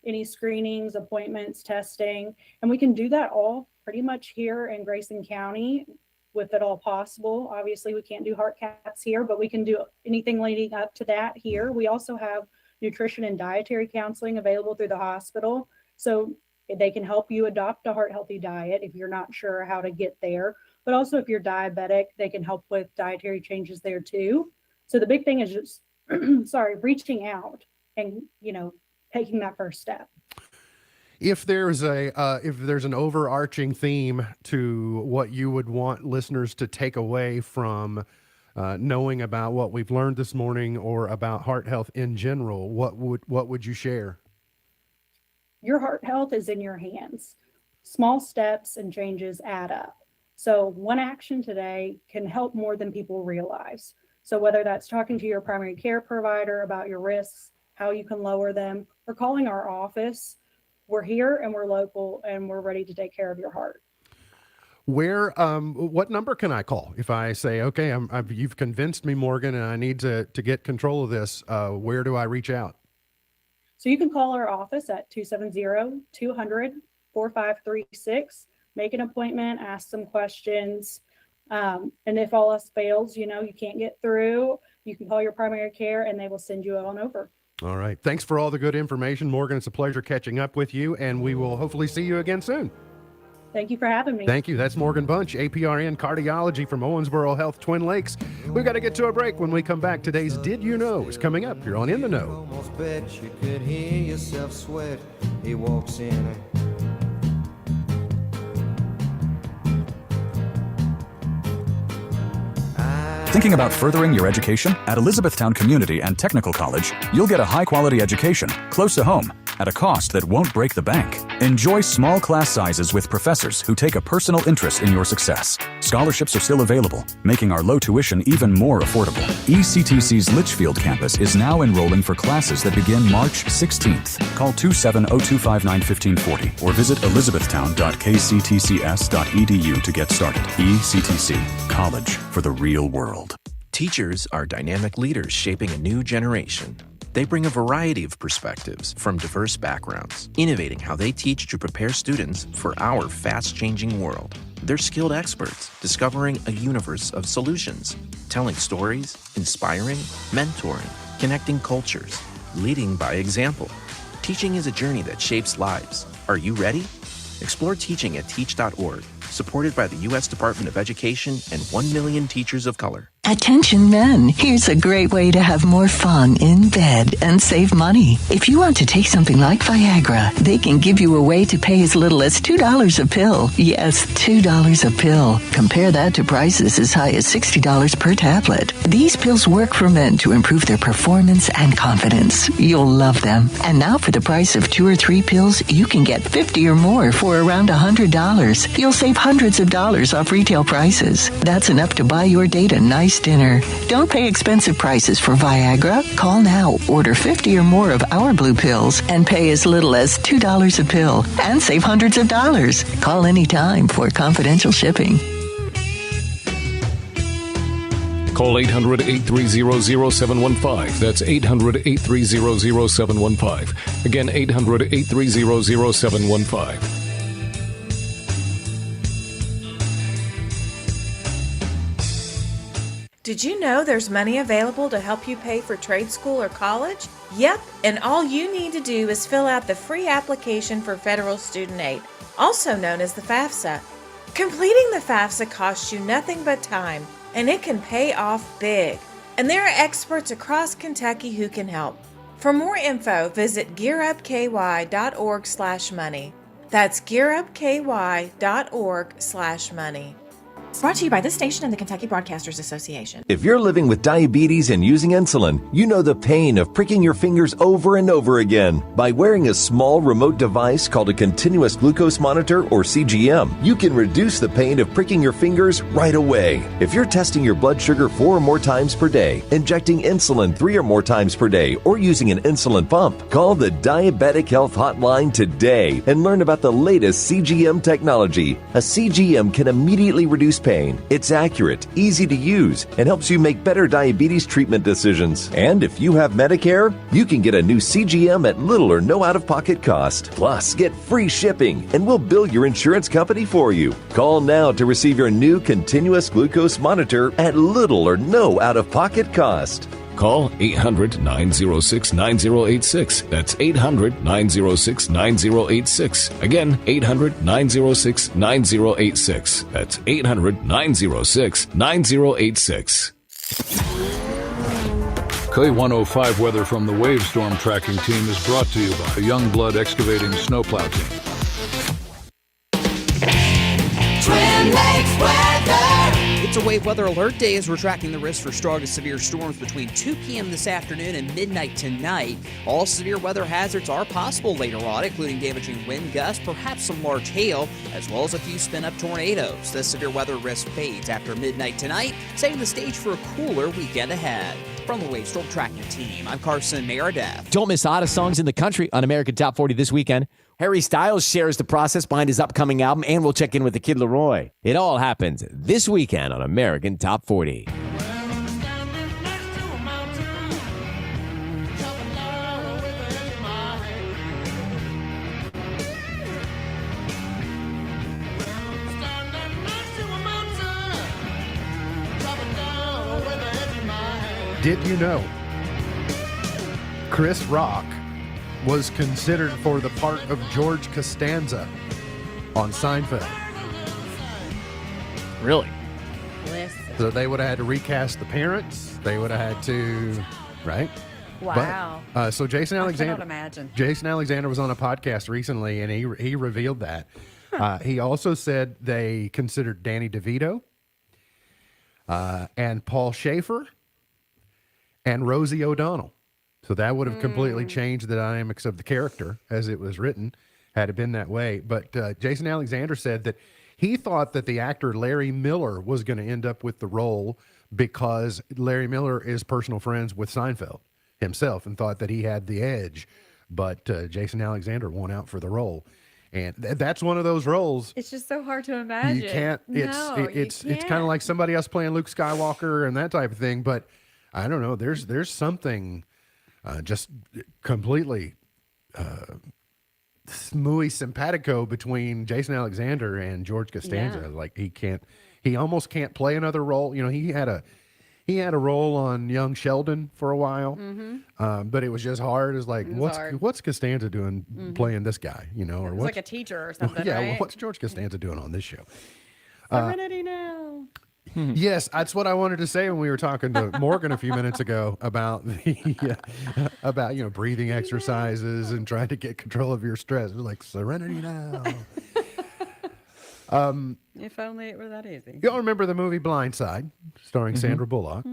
any screenings, appointments, testing, and we can do that all pretty much here in Grayson County with it all possible. Obviously, we can't do heart caths here, but we can do anything leading up to that here. We also have nutrition and dietary counseling available through the hospital. So they can help you adopt a heart healthy diet if you're not sure how to get there. But also if you're diabetic, they can help with dietary changes there too. So the big thing is just, reaching out and, taking that first step. If there's an overarching theme to what you would want listeners to take away from knowing about what we've learned this morning or about heart health in general, what would you share? Your heart health is in your hands. Small steps and changes add up. So one action today can help more than people realize. So whether that's talking to your primary care provider about your risks, how you can lower them, or calling our office, we're here and we're local and we're ready to take care of your heart. What number can I call if I say, okay, you've convinced me, Morgan, and I need to get control of this? Where do I reach out? So you can call our office at 270-200-4536, make an appointment, ask some questions. And if all else fails, you can't get through, you can call your primary care and they will send you on over. All right. Thanks for all the good information, Morgan. It's a pleasure catching up with you, and we will hopefully see you again soon. Thank you for having me. Thank you. That's Morgan Bunch, APRN Cardiology from Owensboro Health, Twin Lakes. We've got to get to a break. When we come back, today's Did You Know is coming up. You're on In the Know. Almost bet you could hear yourself sweat. He walks in. Thinking about furthering your education? At Elizabethtown Community and Technical College, you'll get a high-quality education, close to home, at a cost that won't break the bank. Enjoy small class sizes with professors who take a personal interest in your success. Scholarships are still available, making our low tuition even more affordable. ECTC's Litchfield campus is now enrolling for classes that begin March 16th. Call 270-259-1540 or visit elizabethtown.kctcs.edu to get started. ECTC, college for the real world. Teachers are dynamic leaders shaping a new generation. They bring a variety of perspectives from diverse backgrounds, innovating how they teach to prepare students for our fast-changing world. They're skilled experts, discovering a universe of solutions, telling stories, inspiring, mentoring, connecting cultures, leading by example. Teaching is a journey that shapes lives. Are you ready? Explore teaching at teach.org, supported by the U.S. Department of Education and 1 million teachers of color. Attention men, here's a great way to have more fun in bed and save money. If you want to take something like Viagra, they can give you a way to pay as little as $2 a pill. Yes, $2 a pill. Compare that to prices as high as $60 per tablet. These pills work for men to improve their performance and confidence. You'll love them. And now for the price of 2 or 3 pills, you can get 50 or more for around $100. You'll save hundreds of dollars off retail prices. That's enough to buy your date a nice dinner. Don't pay expensive prices for Viagra. Call now, order 50 or more of our blue pills, and pay as little as $2 a pill and save hundreds of dollars. Call anytime for confidential shipping. Call 800-830-0715. That's 800-830-0715. Again, 800-830-0715. Did you know there's money available to help you pay for trade school or college? Yep, and all you need to do is fill out the free application for federal student aid, also known as the FAFSA. Completing the FAFSA costs you nothing but time, and it can pay off big. And there are experts across Kentucky who can help. For more info, visit gearupky.org/money. That's gearupky.org/money. Brought to you by this station and the Kentucky Broadcasters Association. If you're living with diabetes and using insulin, you know the pain of pricking your fingers over and over again. By wearing a small remote device called a continuous glucose monitor, or CGM, you can reduce the pain of pricking your fingers right away. If you're testing your blood sugar 4 or more times per day, injecting insulin 3 or more times per day, or using an insulin pump, call the Diabetic Health Hotline today and learn about the latest CGM technology. A CGM can immediately reduce pain. It's accurate, easy to use, and helps you make better diabetes treatment decisions. And if you have Medicare, you can get a new CGM at little or no out-of-pocket cost. Plus, get free shipping, and we'll bill your insurance company for you. Call now to receive your new continuous glucose monitor at little or no out-of-pocket cost. Call 800-906-9086. That's 800-906-9086. Again, 800-906-9086. That's 800-906-9086. K105 weather from the Wave Storm Tracking Team is brought to you by Youngblood Excavating Snowplow Team. Twin Lakes weather. It's a wave weather alert day as we're tracking the risk for strong to severe storms between 2 p.m. this afternoon and midnight tonight. All severe weather hazards are possible later on, including damaging wind gusts, perhaps some large hail, as well as a few spin-up tornadoes. The severe weather risk fades after midnight tonight, setting the stage for a cooler weekend ahead. From the Wave Storm Tracking Team, I'm Carson Meredith. Don't miss hottest songs in the country on American Top 40 this weekend. Harry Styles shares the process behind his upcoming album, and we'll check in with the Kid Laroi. It all happens this weekend on American Top 40. Did you know Chris Rock was considered for the part of George Costanza on Seinfeld? Really? So they would have had to recast the parents. They would have had to, right? Wow. But, so Jason Alexander. I cannot imagine. Jason Alexander was on a podcast recently, and he revealed that. He also said they considered Danny DeVito and Paul Schaefer and Rosie O'Donnell. So that would have completely changed the dynamics of the character as it was written, had it been that way. But Jason Alexander said that he thought that the actor Larry Miller was going to end up with the role because Larry Miller is personal friends with Seinfeld himself and thought that he had the edge. But Jason Alexander won out for the role. And that's one of those roles. It's just so hard to imagine. You can't. It's kind of like somebody else playing Luke Skywalker and that type of thing. But I don't know. There's something just completely smooey simpatico between Jason Alexander and George Costanza. Yeah. Like he almost can't play another role. You know, he had a role on Young Sheldon for a while, but it was just hard. It's like, what's Costanza doing playing this guy? You know, or It's what's like a teacher or something, yeah, right? well, what's George Costanza doing on this show? Serenity now. Yes, that's what I wanted to say when we were talking to Morgan a few minutes ago about about breathing exercises and trying to get control of your stress. It was like serenity now. If only it were that easy. Y'all remember the movie Blindside, starring Sandra Bullock?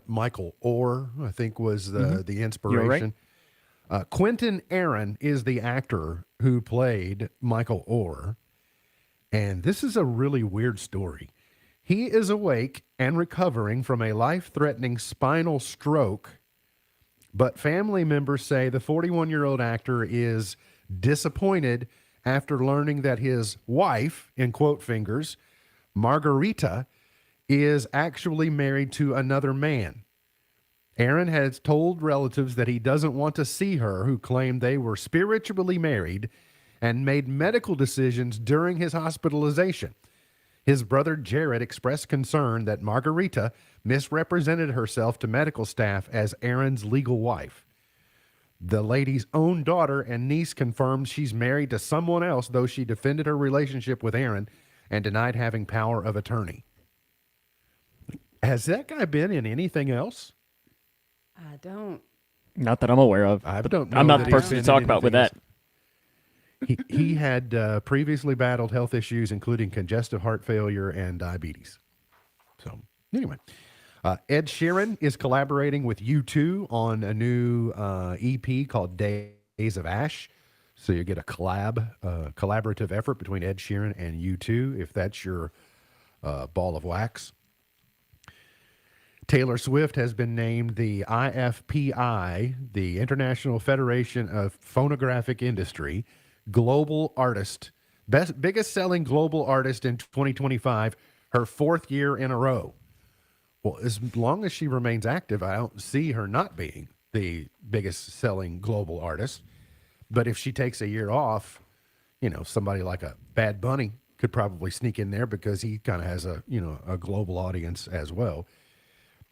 Michael Orr, I think, was the inspiration. Quentin Aaron is the actor who played Michael Orr, and this is a really weird story. He is awake and recovering from a life-threatening spinal stroke, but family members say the 41-year-old actor is disappointed after learning that his wife, in quote fingers, Margarita, is actually married to another man. Aaron has told relatives that he doesn't want to see her, who claim they were spiritually married and made medical decisions during his hospitalization. His brother Jared expressed concern that Margarita misrepresented herself to medical staff as Aaron's legal wife. The lady's own daughter and niece confirmed she's married to someone else, though she defended her relationship with Aaron and denied having power of attorney. Has that guy been in anything else? I don't. Not that I'm aware of. I don't know. I'm not that the he's person to been talk in about with anything that. else. He had previously battled health issues, including congestive heart failure and diabetes. So anyway, Ed Sheeran is collaborating with U2 on a new EP called Days of Ash. So you get a collaborative effort between Ed Sheeran and U2, if that's your ball of wax. Taylor Swift has been named the IFPI, the International Federation of Phonographic Industry, Global Artist, biggest selling global artist in 2025, her fourth year in a row. Well, as long as she remains active, I don't see her not being the biggest selling global artist. But if she takes a year off, somebody like a Bad Bunny could probably sneak in there because he kind of has a global audience as well.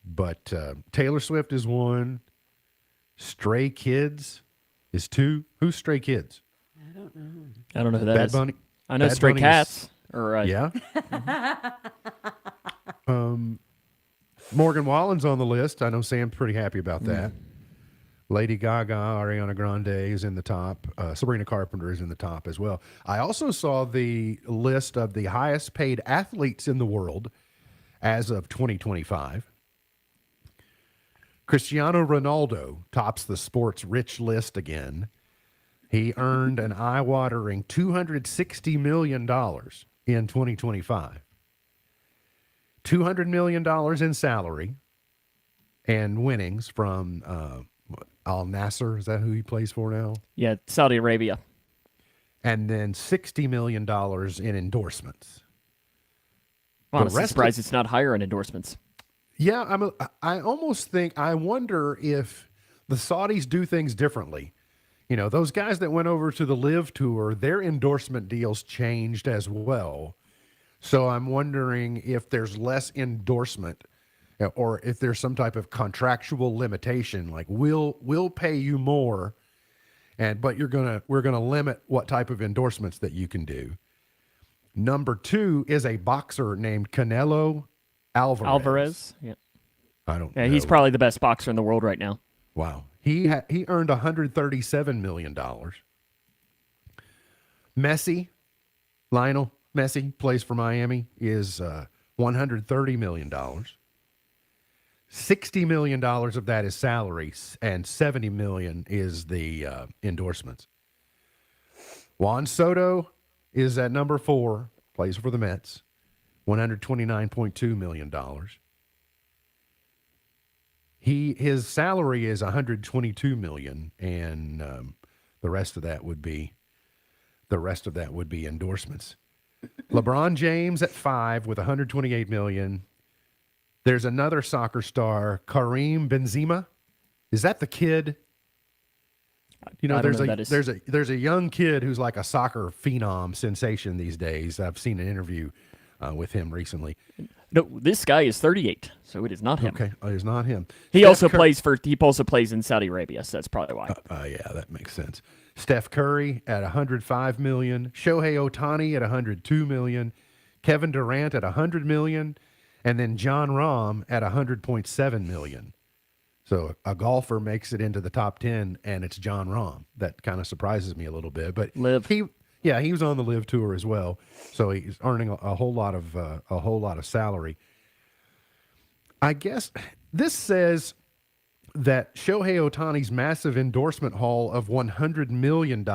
But Taylor Swift is one. Stray Kids is two. Who's Stray Kids? I don't know. I don't know who that Bad is. Bunny. I know Bad Stray Bunny Cats. Yeah. Morgan Wallen's on the list. I know Sam's pretty happy about that. Lady Gaga, Ariana Grande is in the top. Sabrina Carpenter is in the top as well. I also saw the list of the highest paid athletes in the world. as of 2025. Cristiano Ronaldo tops the sports rich list again. He earned an eye-watering $260 million in 2025. $200 million in salary and winnings from Al Nasser. Is that who he plays for now? Yeah, Saudi Arabia. And then $60 million in endorsements. Well, I'm surprised it's not higher in endorsements. Yeah, I almost think, I wonder if the Saudis do things differently. You know, those guys that went over to the Live Tour, their endorsement deals changed as well. So I'm wondering if there's less endorsement or if there's some type of contractual limitation, like we'll pay you more, but we're gonna limit what type of endorsements that you can do. Number 2 is a boxer named Canelo Alvarez. Yeah. I don't. Yeah, know. he's probably the best boxer in the world right now. Wow. He earned $137 million. Lionel Messi plays for Miami, is $130 million. $60 million of that is salaries, and $70 million is the endorsements. Juan Soto is at number 4, plays for the Mets, $129.2 million. His salary is $122 million, and the rest of that would be endorsements. LeBron James at 5 with $128 million. There's another soccer star, Karim Benzema. Is that the kid? You know, there's a young kid who's like a soccer phenom sensation these days. I've seen an interview with him recently. No, this guy is 38, so it is not him. Okay, it is not him. He also plays in Saudi Arabia, so that's probably why. Yeah, that makes sense. Steph Curry at $105 million, Shohei Ohtani at $102 million, Kevin Durant at $100 million, and then John Rahm at $100.7 million. So a golfer makes it into the top 10, and it's John Rahm. That kind of surprises me a little bit, but he was on the Live Tour as well, so he's earning a whole lot of salary. I guess this says that Shohei Ohtani's massive endorsement haul of $100 million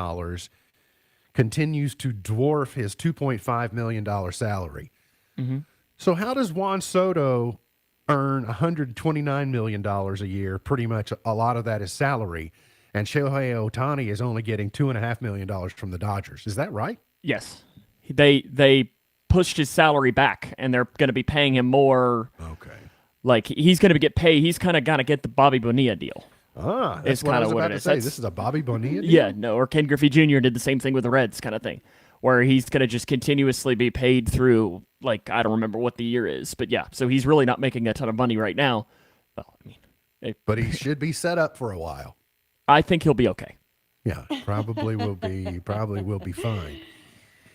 continues to dwarf his $2.5 million salary. Mm-hmm. So how does Juan Soto earn $129 million a year? Pretty much a lot of that is salary. And Shohei Ohtani is only getting $2.5 million from the Dodgers. Is that right? Yes. They pushed his salary back, and they're going to be paying him more. Okay. Like, he's going to get paid. He's kind of got to get the Bobby Bonilla deal. That's what I was about to say. This is a Bobby Bonilla deal? Yeah, no, or Ken Griffey Jr. did the same thing with the Reds kind of thing, where he's going to just continuously be paid through, like, I don't remember what the year is. But, yeah, so he's really not making a ton of money right now. Well, I mean, but he should be set up for a while. I think he'll be okay. Yeah, probably will be fine.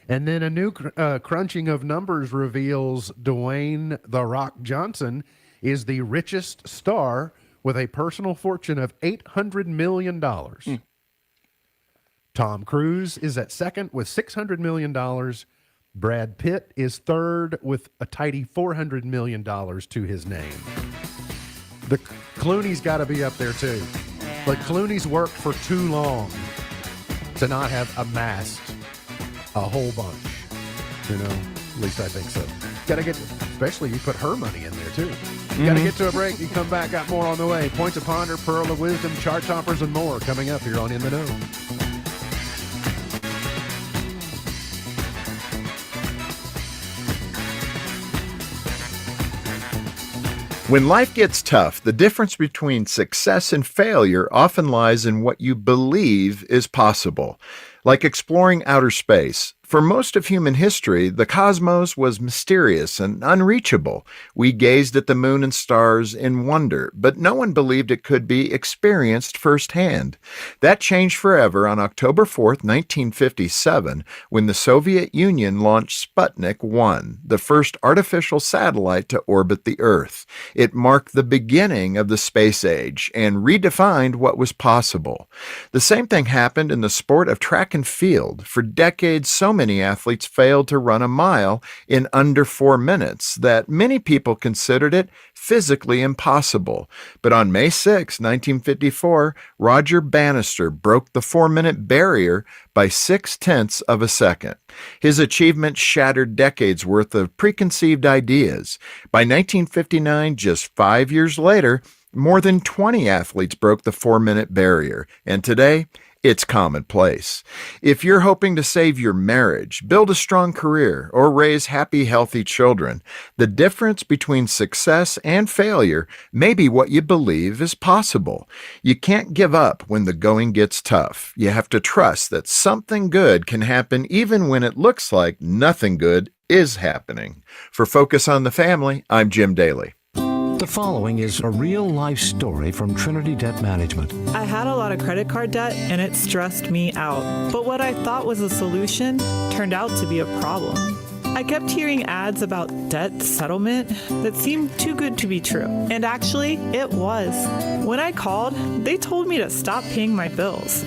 And then a new crunching of numbers reveals Dwayne "The Rock" Johnson is the richest star with a personal fortune of $800 million. Tom Cruise is at second with $600 million. Brad Pitt is third with a tidy $400 million to his name. The Clooney's got to be up there too. But Clooney's worked for too long to not have amassed a whole bunch. You know, at least I think so. Got to get, especially you put her money in there too. Got to get to a break. You come back, got more on the way. Points of Ponder, Pearl of Wisdom, Chart Toppers, and more coming up here on In the Know. When life gets tough, the difference between success and failure often lies in what you believe is possible. Like exploring outer space. For most of human history, the cosmos was mysterious and unreachable. We gazed at the moon and stars in wonder, but no one believed it could be experienced firsthand. That changed forever on October 4th, 1957, when the Soviet Union launched Sputnik 1, the first artificial satellite to orbit the Earth. It marked the beginning of the space age and redefined what was possible. The same thing happened in the sport of track and field. For decades, so many many athletes failed to run a mile in under 4 minutes that many people considered it physically impossible. But on May 6, 1954, Roger Bannister broke the 4-minute barrier by 0.6 of a second. His achievement shattered decades worth of preconceived ideas. By 1959, just 5 years later, more than 20 athletes broke the 4-minute barrier, and today, it's commonplace. If you're hoping to save your marriage, build a strong career, or raise happy, healthy children, the difference between success and failure may be what you believe is possible. You can't give up when the going gets tough. You have to trust that something good can happen even when it looks like nothing good is happening. For Focus on the Family, I'm Jim Daly. The following is a real-life story from Trinity Debt Management. I had a lot of credit card debt and it stressed me out. But what I thought was a solution turned out to be a problem. I kept hearing ads about debt settlement that seemed too good to be true. And actually, it was. When I called, they told me to stop paying my bills.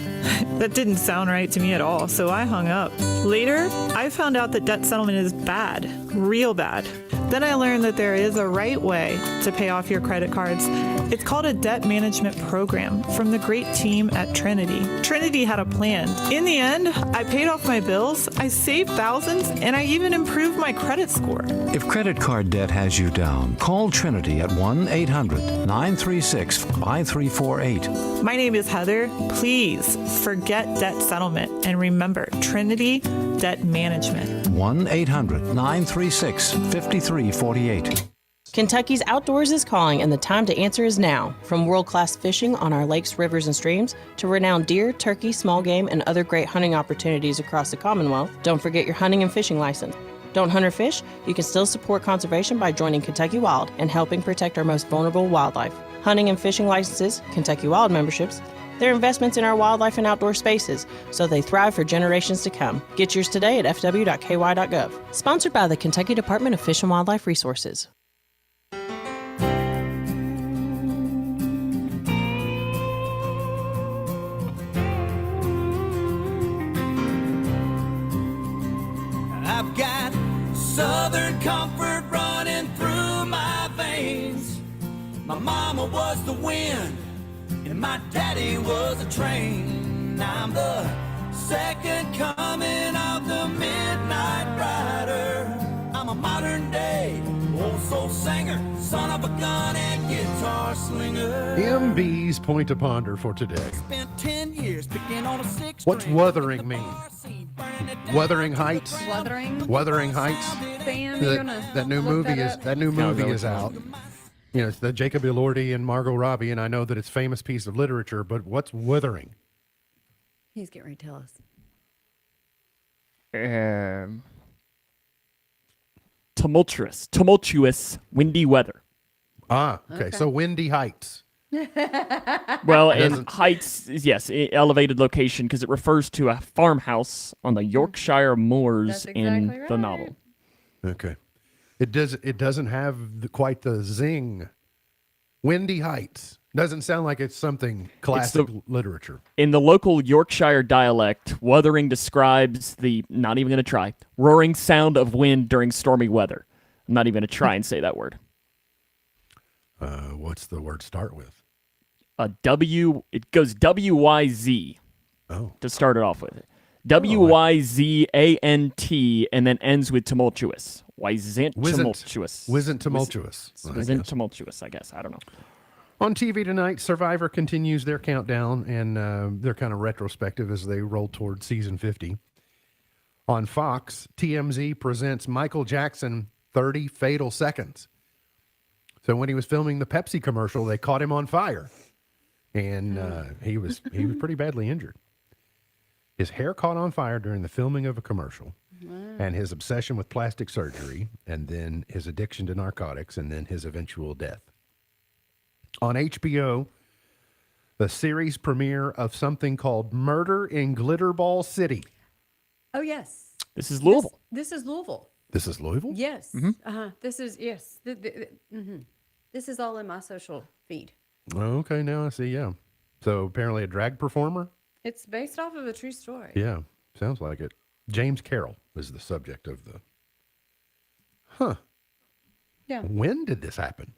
That didn't sound right to me at all, so I hung up. Later, I found out that debt settlement is bad, real bad. Then I learned that there is a right way to pay off your credit cards. It's called a debt management program from the great team at Trinity. Trinity had a plan. In the end, I paid off my bills, I saved thousands, and I even improved my credit score. If credit card debt has you down, call Trinity at 1-800-936-5348. My name is Heather. Please forget debt settlement and remember Trinity Debt Management. 1-800-936-5348. Kentucky's outdoors is calling, and the time to answer is now. From world-class fishing on our lakes, rivers, and streams to renowned deer, turkey, small game, and other great hunting opportunities across the Commonwealth, don't forget your hunting and fishing license. Don't hunt or fish? You can still support conservation by joining Kentucky Wild and helping protect our most vulnerable wildlife. Hunting and fishing licenses, Kentucky Wild memberships, they're investments in our wildlife and outdoor spaces, so they thrive for generations to come. Get yours today at fw.ky.gov. Sponsored by the Kentucky Department of Fish and Wildlife Resources. I've got Southern comfort running through my veins. My mama was the wind, and my daddy was a train. I'm the second coming of the midnight rider. I'm a modern day old soul singer, son of a gun and guitar slinger. MB's Point to Ponder for today. Spent 10 years picking on a six. What's wuthering mean? Wuthering Heights? Wuthering Heights? Sam, That new movie is out. You know, it's the Jacob Elordi and Margot Robbie, and I know that it's a famous piece of literature, but what's wuthering? He's getting ready to tell us. Tumultuous, windy weather. Ah, okay. So Windy Heights. Well, and heights is, yes, elevated location because it refers to a farmhouse on the Yorkshire moors in the novel. Okay. It doesn't have quite the zing. Windy Heights. Doesn't sound like it's something classic literature. In the local Yorkshire dialect, wuthering describes the, not even going to try, roaring sound of wind during stormy weather. I'm not even going to try and say that word. What's the word start with? It goes W-Y-Z. Oh. To start it off with. W-Y-Z-A-N-T, and then ends with tumultuous. Wisent tumultuous. Wisent tumultuous. Wisent tumultuous, I guess. I don't know. On TV tonight, Survivor continues their countdown, and they're kind of retrospective as they roll toward season 50. On Fox, TMZ presents Michael Jackson 30 Fatal Seconds. So when he was filming the Pepsi commercial, they caught him on fire, and he was pretty badly injured. His hair caught on fire during the filming of a commercial, and his obsession with plastic surgery, and then his addiction to narcotics, and then his eventual death. On HBO, the series premiere of something called Murder in Glitterball City. Oh, yes. This is Louisville. This is Louisville. This is Louisville? Yes. Mm-hmm. This is, yes. This is all in my social feed. Okay, now I see, yeah. So apparently a drag performer? It's based off of a true story. Yeah, sounds like it. James Carroll is the subject of the. Yeah. When did this happen?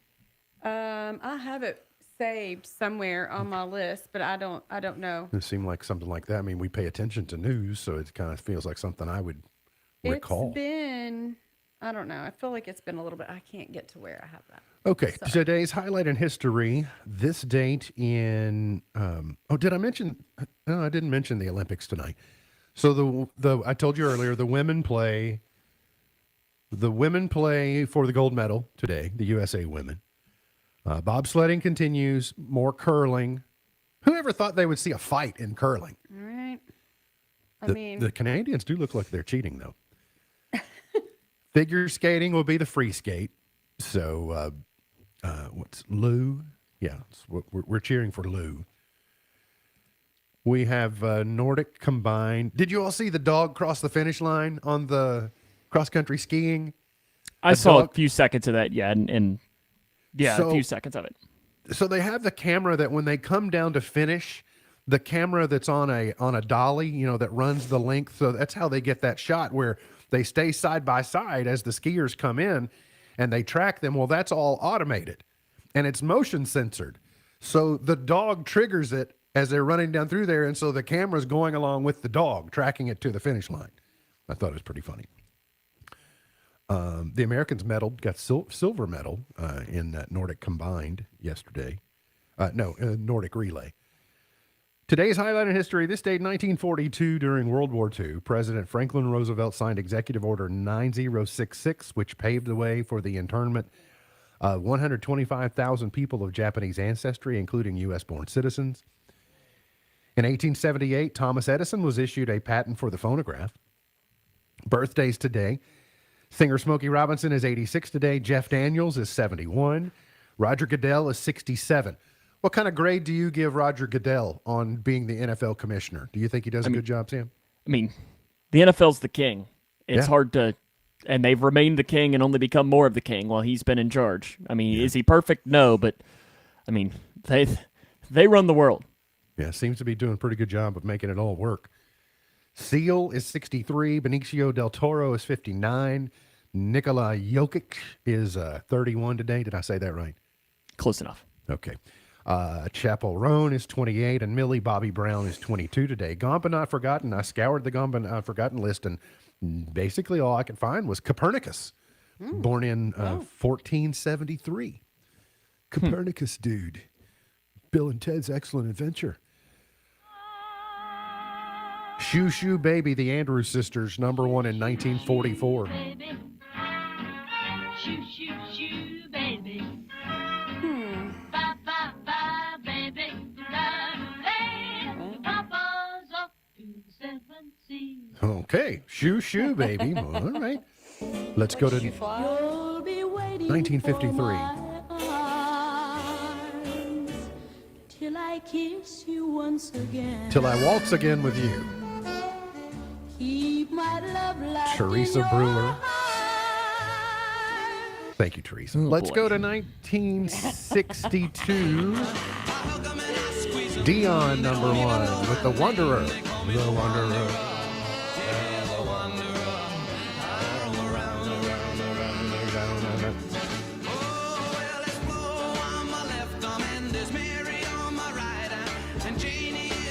I have it saved somewhere on my list, but I don't know. It seemed like something like that. I mean, we pay attention to news, so it kind of feels like something I would recall. It's been, I don't know. I feel like it's been a little bit. I can't get to where I have that. Okay, today's highlight in history. This date in. Did I mention? No, I didn't mention the Olympics tonight. So the I told you earlier, the women play. The women play for the gold medal today. The USA women. Bobsledding continues. More curling. Whoever thought they would see a fight in curling? All right. The Canadians do look like they're cheating, though. Figure skating will be the free skate. So, what's Lou? Yeah, we're cheering for Lou. We have Nordic combined. Did you all see the dog cross the finish line on the cross-country skiing? I saw a few seconds of that, a few seconds of it. So they have the camera that when they come down to finish, the camera that's on a dolly, that runs the length. So that's how they get that shot where they stay side by side as the skiers come in and they track them. Well, that's all automated and it's motion censored. So the dog triggers it as they're running down through there. And so the camera's going along with the dog, tracking it to the finish line. I thought it was pretty funny. The Americans got silver medal in that Nordic combined yesterday. Nordic relay. Today's highlight in history, this date, 1942, during World War II, President Franklin Roosevelt signed Executive Order 9066, which paved the way for the internment of 125,000 people of Japanese ancestry, including U.S.-born citizens. In 1878, Thomas Edison was issued a patent for the phonograph. Birthdays today. Singer Smokey Robinson is 86 today. Jeff Daniels is 71. Roger Goodell is 67. What kind of grade do you give Roger Goodell on being the NFL commissioner? Do you think he does a good job, Sam? I mean, the NFL's the king. It's Yeah. hard to, and they've remained the king and only become more of the king while he's been in charge. I mean, is he perfect? No, but I mean, they run the world. Yeah, seems to be doing a pretty good job of making it all work. Seal is 63. Benicio del Toro is 59. Nikola Jokic is 31 today. Did I say that right? Close enough. Okay. Chappell Roan is 28, and Millie Bobby Brown is 22 today. Gone but not forgotten. I scoured the Gone but not forgotten list, and basically all I could find was Copernicus, born in 1473. Copernicus, dude. Bill and Ted's Excellent Adventure. Shoo Shoo Baby, the Andrews Sisters, #1 in 1944. Shoo, shoo, shoo, baby. Bye, bye, bye, baby. Hey, Papa's off to the 7 seas. Okay, Shoo Shoo Baby. Well, all right. Let's go to 1953. Till I kiss you once again. Till I Waltz Again with You. Keep my love life Teresa in your Brewer. Thank you, Teresa. Let's boy. go to 1962. Dion, #1, with The Wanderer. The Wanderer.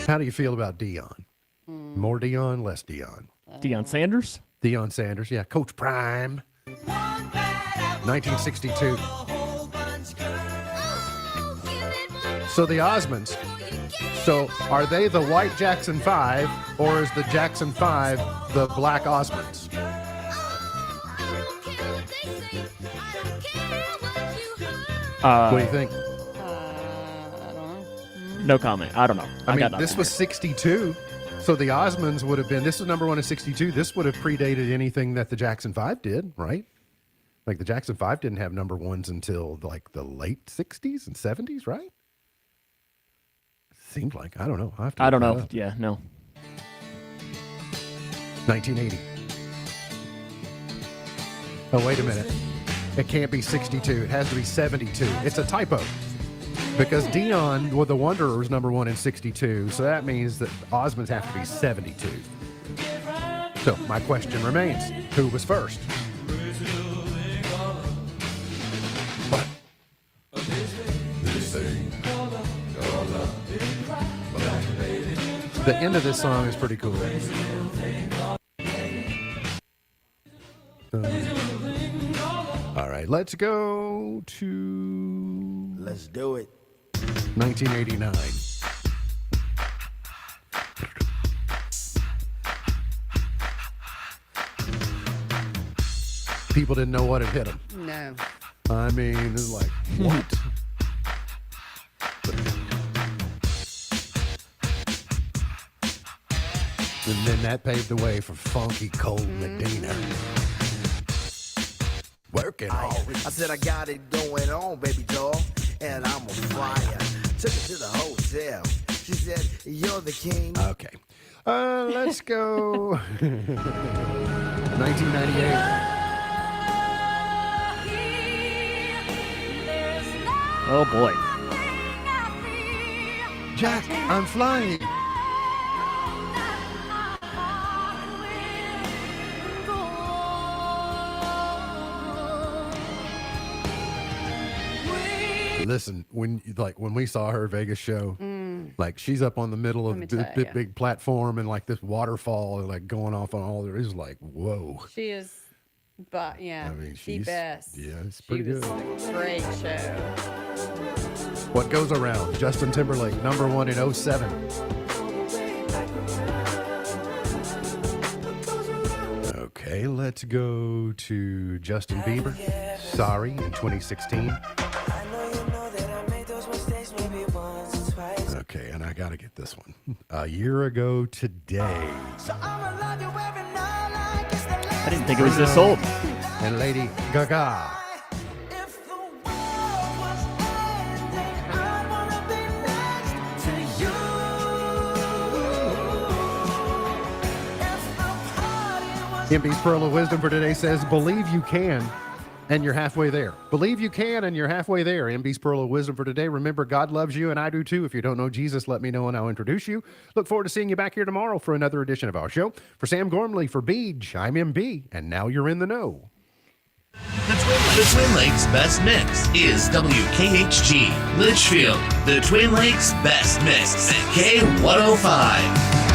How do you feel about Dion? More Dion, less Dion? Deion Sanders? Deion Sanders, yeah. Coach Prime. 1962. So the Osmonds. So are they the white Jackson 5, or is the Jackson 5 the black Osmonds? What do you think? No comment. I don't know. I mean, got nothing. this was 62. So the Osmonds would have been, this is #1 in 62. This would have predated anything that the Jackson 5 did, right? Like the Jackson 5 didn't have #1s until like the late 60s and 70s, right? Seems like. I don't know. I don't know. Yeah, no. 1980. Oh, wait a minute. It can't be 62. It has to be 72. It's a typo. Because Dion, well, the Wanderer was #1 in 62, so that means that Osmonds have to be 72. So my question remains, who was first? What? The end of this song is pretty cool. All right, let's go to... Let's do it. 1989. People didn't know what had hit them. No. I mean, it's like, what? And then that paved the way for Funky Cold Medina. Working hard. I said I got it going on, baby doll, and I'm on fire. Took her to the hotel. She said, "You're the king." Okay. Let's go. 1998. Oh boy. Jack, I'm flying. Listen, when we saw her Vegas show, like she's up on the middle of the big platform and like this waterfall like going off on all there is like, whoa. She is, but yeah, I mean, the she's best. Yeah, it's pretty good. A great show. What Goes Around? Justin Timberlake, #1 in 07. Okay, let's go to Justin Bieber. Sorry, in 2016. Okay, and I gotta get this one. A year ago today. I didn't think it was this old. And Lady Gaga. MB's Pearl of Wisdom for today says, believe you can, and you're halfway there. Believe you can, and you're halfway there. MB's Pearl of Wisdom for today. Remember, God loves you, and I do too. If you don't know Jesus, let me know, and I'll introduce you. Look forward to seeing you back here tomorrow for another edition of our show. For Sam Gormley, for Beej, I'm MB, and now you're in the know. The Twin Lakes Best Mix is WKHG, Litchfield. The Twin Lakes Best Mix, K105.